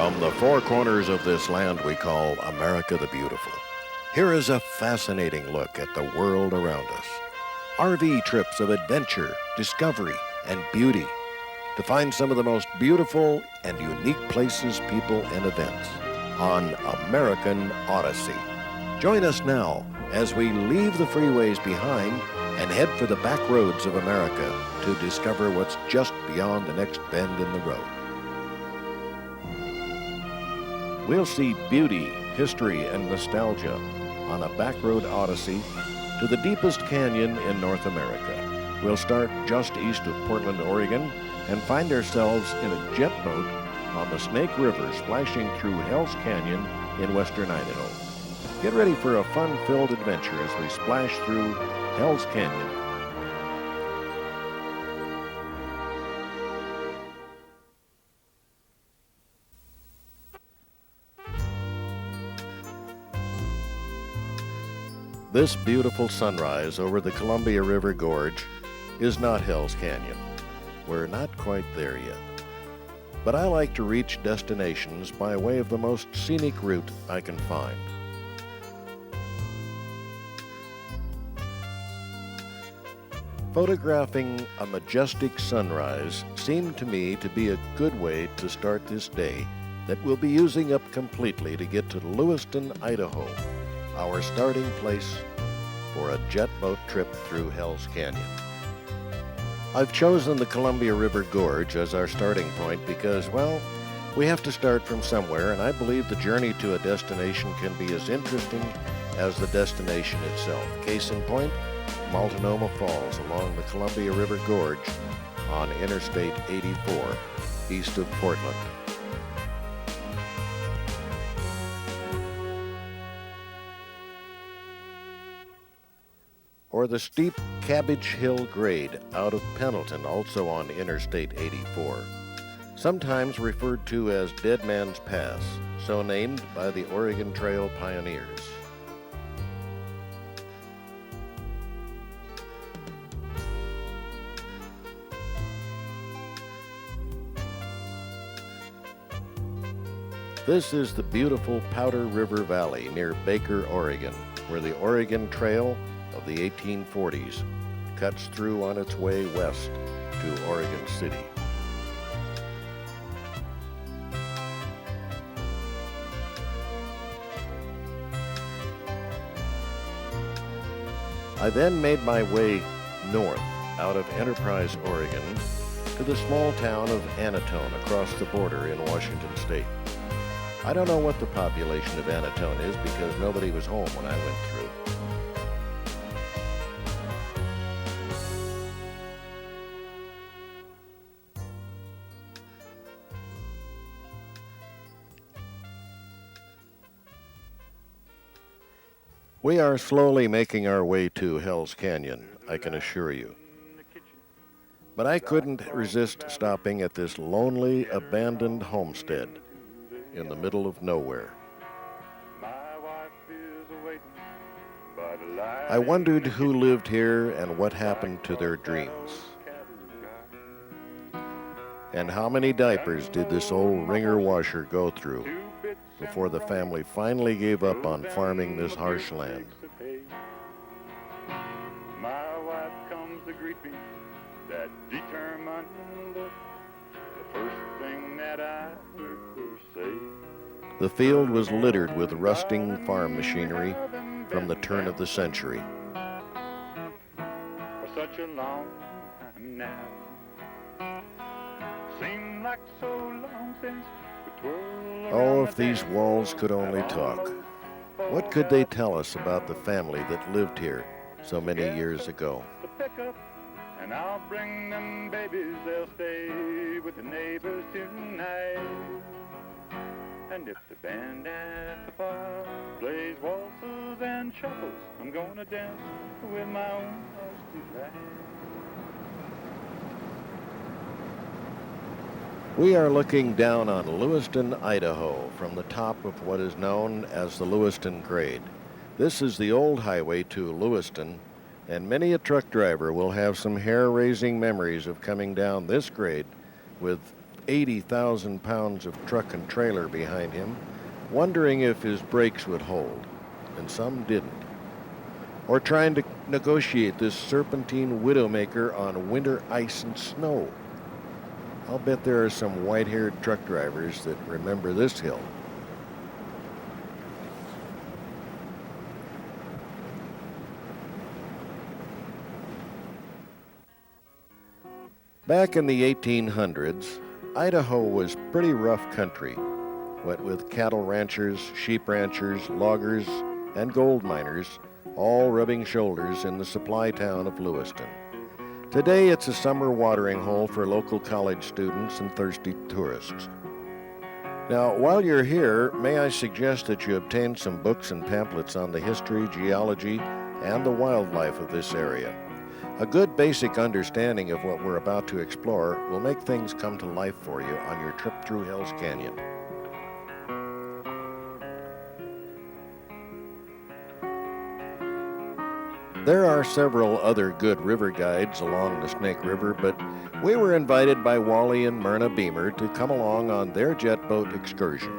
From the four corners of this land we call America the Beautiful, here is a fascinating look at the world around us. RV trips of adventure, discovery, and beauty to find some of the most beautiful and unique places, people, and events on American Odyssey. Join us now as we leave the freeways behind and head for the back roads of America to discover what's just beyond the next bend in the road. We'll see beauty, history, and nostalgia on a backroad odyssey to the deepest canyon in North America. We'll start just east of Portland, Oregon, and find ourselves in a jet boat on the Snake River splashing through Hell's Canyon in western Idaho. Get ready for a fun-filled adventure as we splash through Hell's Canyon. This beautiful sunrise over the Columbia River Gorge is not Hell's Canyon. We're not quite there yet. But I like to reach destinations by way of the most scenic route I can find. Photographing a majestic sunrise seemed to me to be a good way to start this day that we'll be using up completely to get to Lewiston, Idaho, our starting place for a jet boat trip through Hell's Canyon. I've chosen the Columbia River Gorge as our starting point because, well, we have to start from somewhere, and I believe the journey to a destination can be as interesting as the destination itself. Case in point, Multnomah Falls along the Columbia River Gorge on Interstate 84, east of Portland. Or the steep Cabbage Hill Grade out of Pendleton, also on Interstate 84, sometimes referred to as Dead Man's Pass, so named by the Oregon Trail pioneers. This is the beautiful Powder River Valley near Baker, Oregon, where the Oregon Trail of the 1840s cuts through on its way west to Oregon City. I then made my way north out of Enterprise, Oregon, to the small town of Anatone across the border in Washington State. I don't know what the population of Anatone is because nobody was home when I went through. We are slowly making our way to Hell's Canyon, I can assure you. But I couldn't resist stopping at this lonely, abandoned homestead in the middle of nowhere. I wondered who lived here and what happened to their dreams. And how many diapers did this old ringer washer go through before the family finally gave up on farming this harsh land? My wife comes to greet me, that determined look, the first thing that I heard her say. The field was littered with rusting farm machinery from the turn of the century. For such a long time now, seemed like so long since we twirled Oh, around if the these dance walls could floor. only talk. What could they tell us about the family that lived here so many years ago? To pick up, and I'll bring them babies, they'll stay with the neighbors tonight. And if the band at the bar plays waltzes and shuffles, I'm gonna dance with my own heart's delight. We are looking down on Lewiston, Idaho, from the top of what is known as the Lewiston Grade. This is the old highway to Lewiston, and many a truck driver will have some hair-raising memories of coming down this grade with 80,000 pounds of truck and trailer behind him, wondering if his brakes would hold, and some didn't. Or trying to negotiate this serpentine widowmaker on winter ice and snow. I'll bet there are some white-haired truck drivers that remember this hill. Back in the 1800s, Idaho was pretty rough country, what with cattle ranchers, sheep ranchers, loggers, and gold miners, all rubbing shoulders in the supply town of Lewiston. Today, it's a summer watering hole for local college students and thirsty tourists. Now, while you're here, may I suggest that you obtain some books and pamphlets on the history, geology, and the wildlife of this area. A good basic understanding of what we're about to explore will make things come to life for you on your trip through Hell's Canyon. There are several other good river guides along the Snake River, but we were invited by Wally and Myrna Beamer to come along on their jet boat excursion.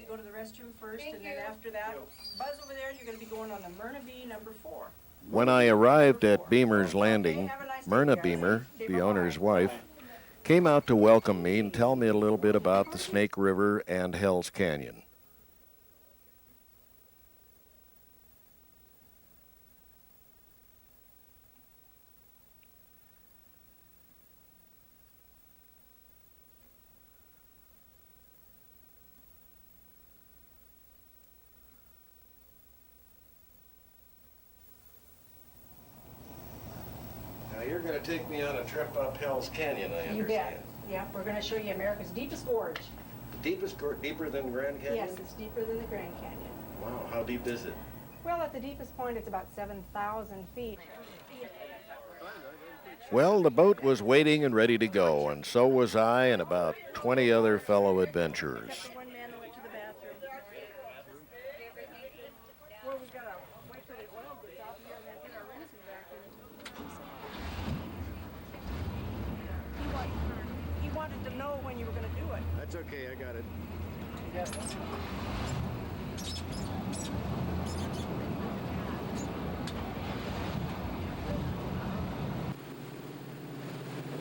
Go to the restroom first, and then after that, buzz over there, and you're going to be going on the Myrna B number 4. When I arrived at Beamer's Landing, Myrna Beamer, the owner's wife, came out to welcome me and tell me a little bit about the Snake River and Hell's Canyon. You're going to take me on a trip up Hell's Canyon, I understand. You bet. Yeah, we're going to show you America's deepest gorge. The deepest gorge, deeper than Grand Canyon? Yes, it's deeper than the Grand Canyon. Wow, how deep is it? Well, at the deepest point, it's about 7,000 feet. Well, the boat was waiting and ready to go, and so was I and about 20 other fellow adventurers. One man that went to the bathroom. Well, we've got to wait till the oil gets out here and then get our rinsing back in. He wanted to know when you were going to do it. That's okay, I got it.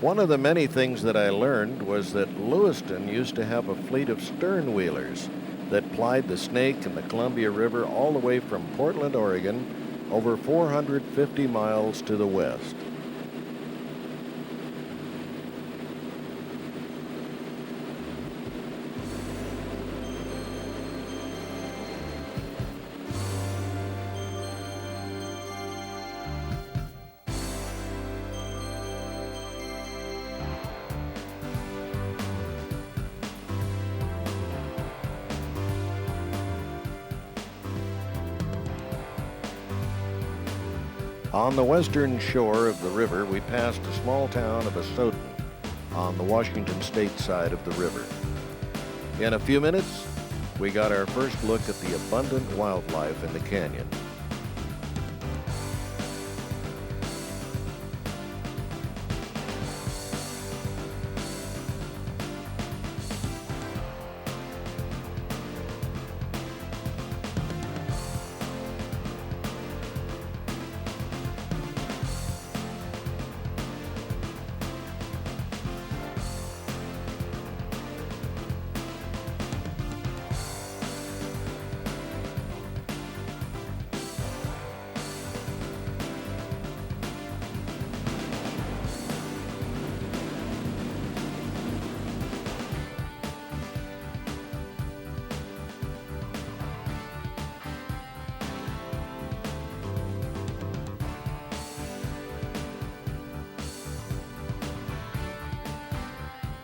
One of the many things that I learned was that Lewiston used to have a fleet of stern wheelers that plied the Snake and the Columbia River all the way from Portland, Oregon, over 450 miles to the west. On the western shore of the river, we passed the small town of Asotin on the Washington state side of the river. In a few minutes, we got our first look at the abundant wildlife in the canyon.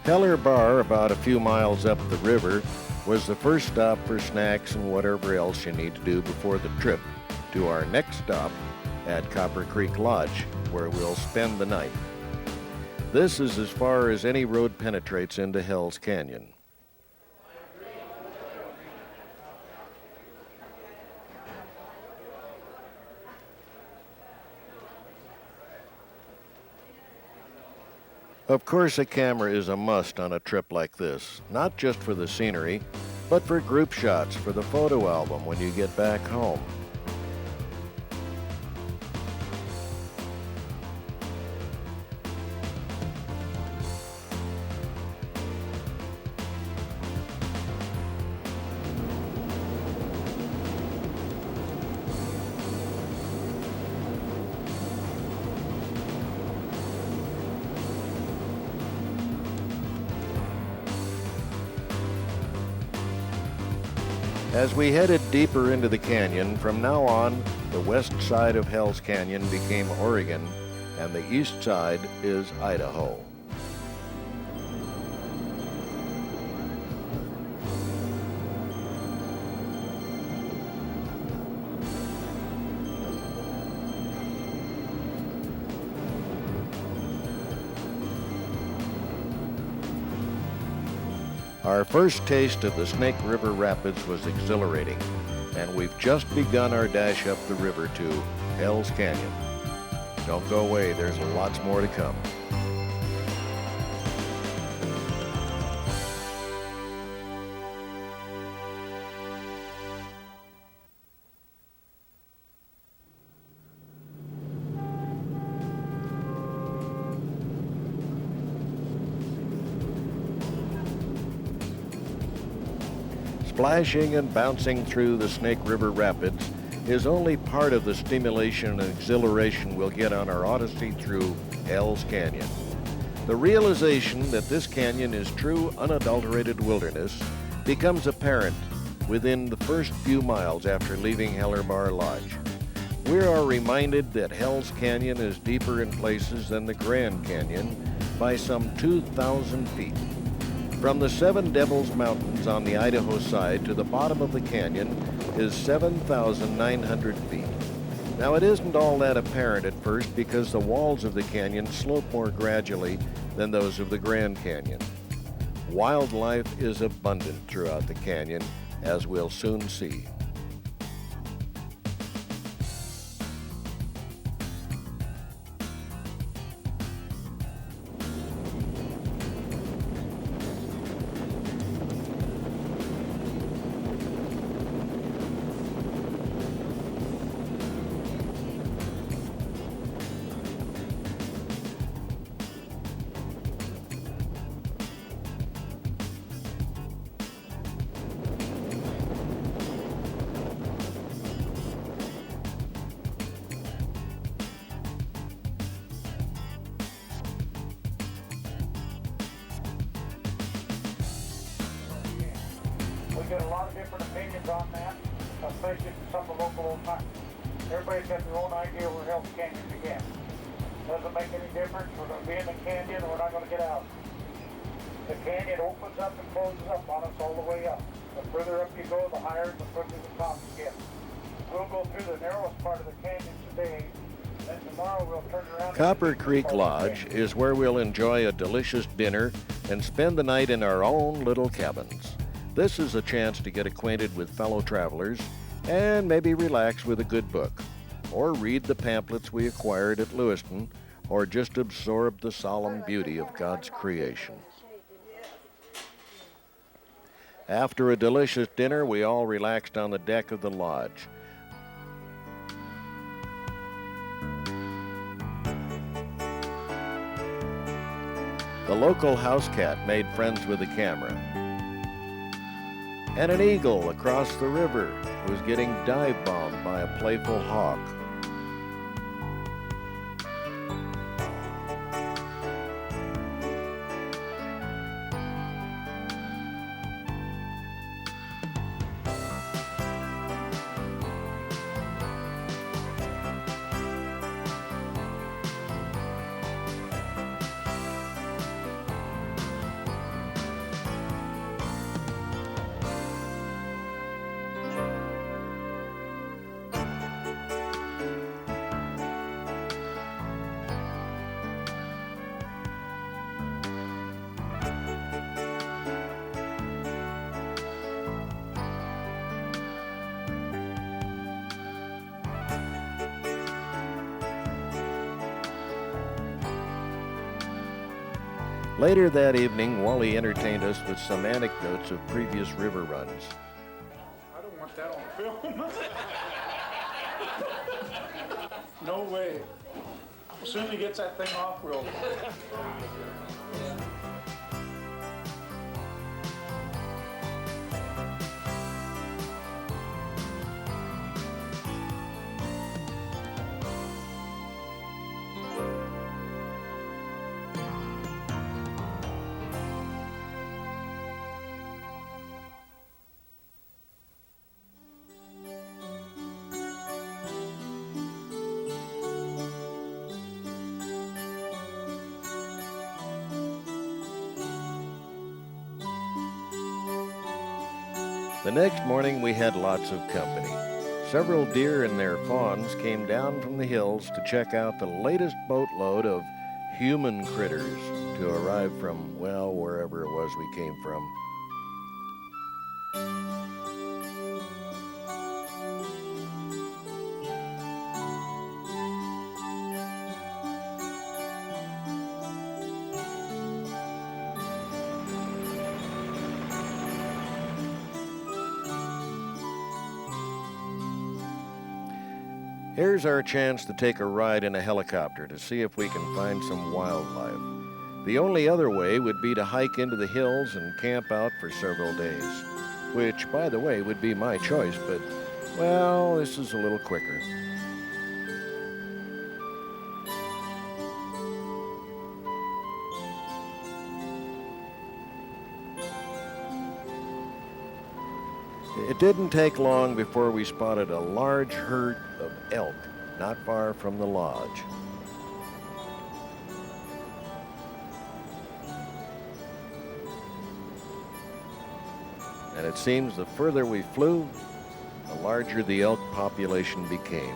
Keller Bar, about a few miles up the river, was the first stop for snacks and whatever else you need to do before the trip to our next stop at Copper Creek Lodge, where we'll spend the night. This is as far as any road penetrates into Hell's Canyon. Of course, a camera is a must on a trip like this, not just for the scenery, but for group shots for the photo album when you get back home. As we headed deeper into the canyon, from now on, the west side of Hell's Canyon became Oregon, and the east side is Idaho. Our first taste of the Snake River Rapids was exhilarating, and we've just begun our dash up the river to Hell's Canyon. Don't go away, there's lots more to come. Splashing and bouncing through the Snake River Rapids is only part of the stimulation and exhilaration we'll get on our Odyssey through Hell's Canyon. The realization that this canyon is true, unadulterated wilderness becomes apparent within the first few miles after leaving Hellermar Lodge. We are reminded that Hell's Canyon is deeper in places than the Grand Canyon by some 2,000 feet. From the Seven Devils Mountains on the Idaho side to the bottom of the canyon is 7,900 feet. Now, it isn't all that apparent at first because the walls of the canyon slope more gradually than those of the Grand Canyon. Wildlife is abundant throughout the canyon, as we'll soon see. We get a lot of different opinions on that, especially from some of the local old timers. Everybody's got their own idea where Hell's Canyon began. Doesn't make any difference. We're going to be in the canyon and we're not going to get out. The canyon opens up and closes up on us all the way up. The further up you go, the higher and the further the top you get. We'll go through the narrowest part of the canyon today. Then tomorrow we'll turn around. Copper Creek Lodge is where we'll enjoy a delicious dinner and spend the night in our own little cabins. This is a chance to get acquainted with fellow travelers and maybe relax with a good book, or read the pamphlets we acquired at Lewiston, or just absorb the solemn beauty of God's creation. After a delicious dinner, we all relaxed on the deck of the lodge. The local house cat made friends with the camera. And an eagle across the river was getting dive-bombed by a playful hawk. Later that evening, Wally entertained us with some anecdotes of previous river runs. I don't want that on film. No way. As soon as he gets that thing off, we'll... The next morning we had lots of company. Several deer and their fawns came down from the hills to check out the latest boatload of human critters to arrive from, well, wherever it was we came from. Here's our chance to take a ride in a helicopter to see if we can find some wildlife. The only other way would be to hike into the hills and camp out for several days, which, by the way, would be my choice, but, well, this is a little quicker. It didn't take long before we spotted a large herd of elk not far from the lodge. And it seems the further we flew, the larger the elk population became.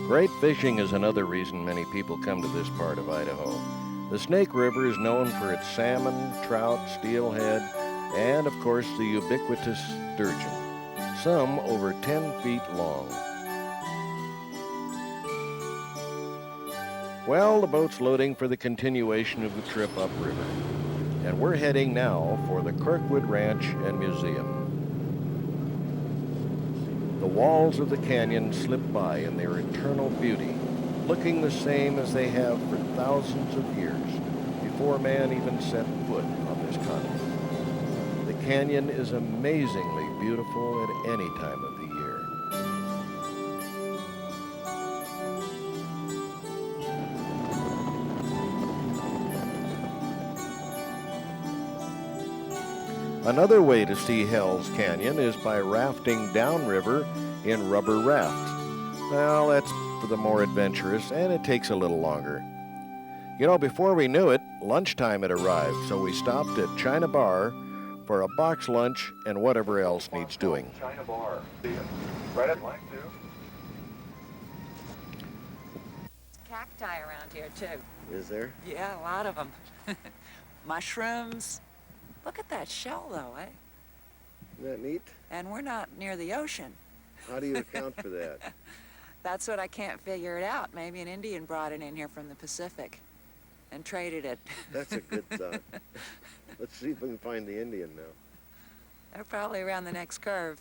Great fishing is another reason many people come to this part of Idaho. The Snake River is known for its salmon, trout, steelhead, and of course the ubiquitous sturgeon, some over 10 feet long. Well, the boat's loading for the continuation of the trip upriver, and we're heading now for the Kirkwood Ranch and Museum. The walls of the canyon slip by in their eternal beauty, looking the same as they have for thousands of years before man even set foot on this continent. The canyon is amazingly beautiful at any time of the year. Another way to see Hell's Canyon is by rafting downriver in rubber rafts. Well, that's for the more adventurous, and it takes a little longer. You know, before we knew it, lunchtime had arrived, so we stopped at China Bar for a box lunch and whatever else needs doing. China Bar. See ya. Right at line 2. Cacti around here, too. Is there? Yeah, a lot of them. Mushrooms. Look at that shell, though, eh? Isn't that neat? And we're not near the ocean. How do you account for that? That's what I can't figure it out. Maybe an Indian brought it in here from the Pacific and traded it. That's a good thought. Let's see if we can find the Indian now. They're probably around the next curve.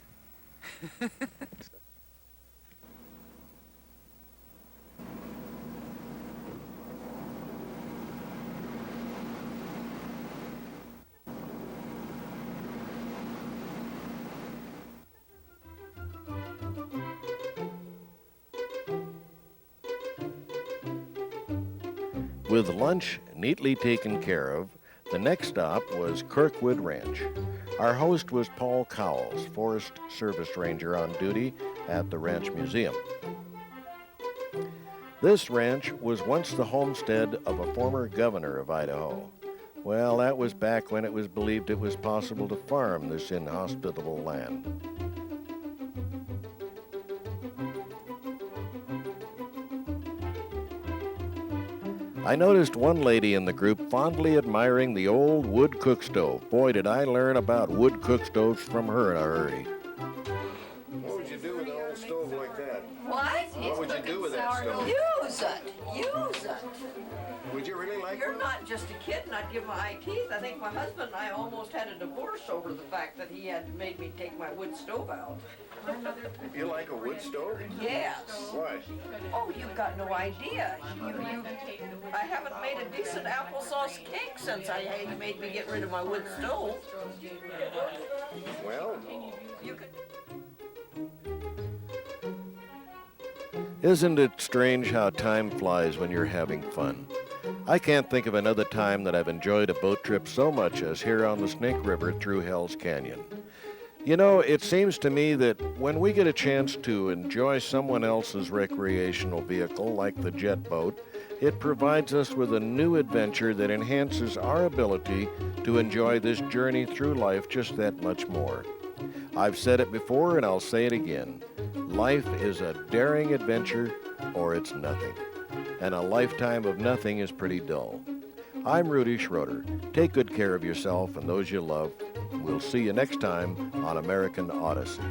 With lunch neatly taken care of, the next stop was Kirkwood Ranch. Our host was Paul Cowles, Forest Service Ranger on duty at the Ranch Museum. This ranch was once the homestead of a former governor of Idaho. Well, that was back when it was believed it was possible to farm this inhospitable land. I noticed one lady in the group fondly admiring the old wood cook stove. Boy, did I learn about wood cook stoves from her in a hurry. What would you do with an old stove like that? What? What would you do with that stove? Use it. Use it. Would you really like You're one? not just a kid and I'd give my eye teeth. I think my husband and I almost had a divorce over the fact that he had made me take my wood stove out. You like a wood stove? Yes. Why? Oh, you've got no idea. I haven't made a decent applesauce cake since he made me get rid of my wood stove. Well, You could... Isn't it strange how time flies when you're having fun? I can't think of another time that I've enjoyed a boat trip so much as here on the Snake River through Hell's Canyon. You know, it seems to me that when we get a chance to enjoy someone else's recreational vehicle, like the jet boat, it provides us with a new adventure that enhances our ability to enjoy this journey through life just that much more. I've said it before and I'll say it again. Life is a daring adventure or it's nothing. And a lifetime of nothing is pretty dull. I'm Rudy Schroeder. Take good care of yourself and those you love. We'll see you next time on American Odyssey.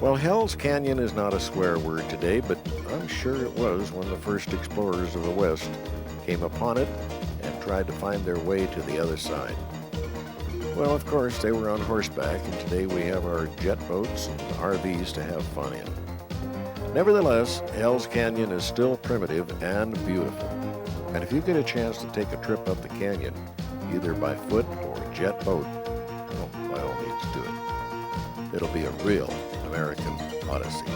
Well, Hell's Canyon is not a swear word today, but I'm sure it was when the first explorers of the West came upon it and tried to find their way to the other side. Well, of course, they were on horseback, and today we have our jet boats and RVs to have fun in. Nevertheless, Hell's Canyon is still primitive and beautiful. And if you get a chance to take a trip up the canyon, either by foot or jet boat, well, by all means do it. It'll be a real American Odyssey.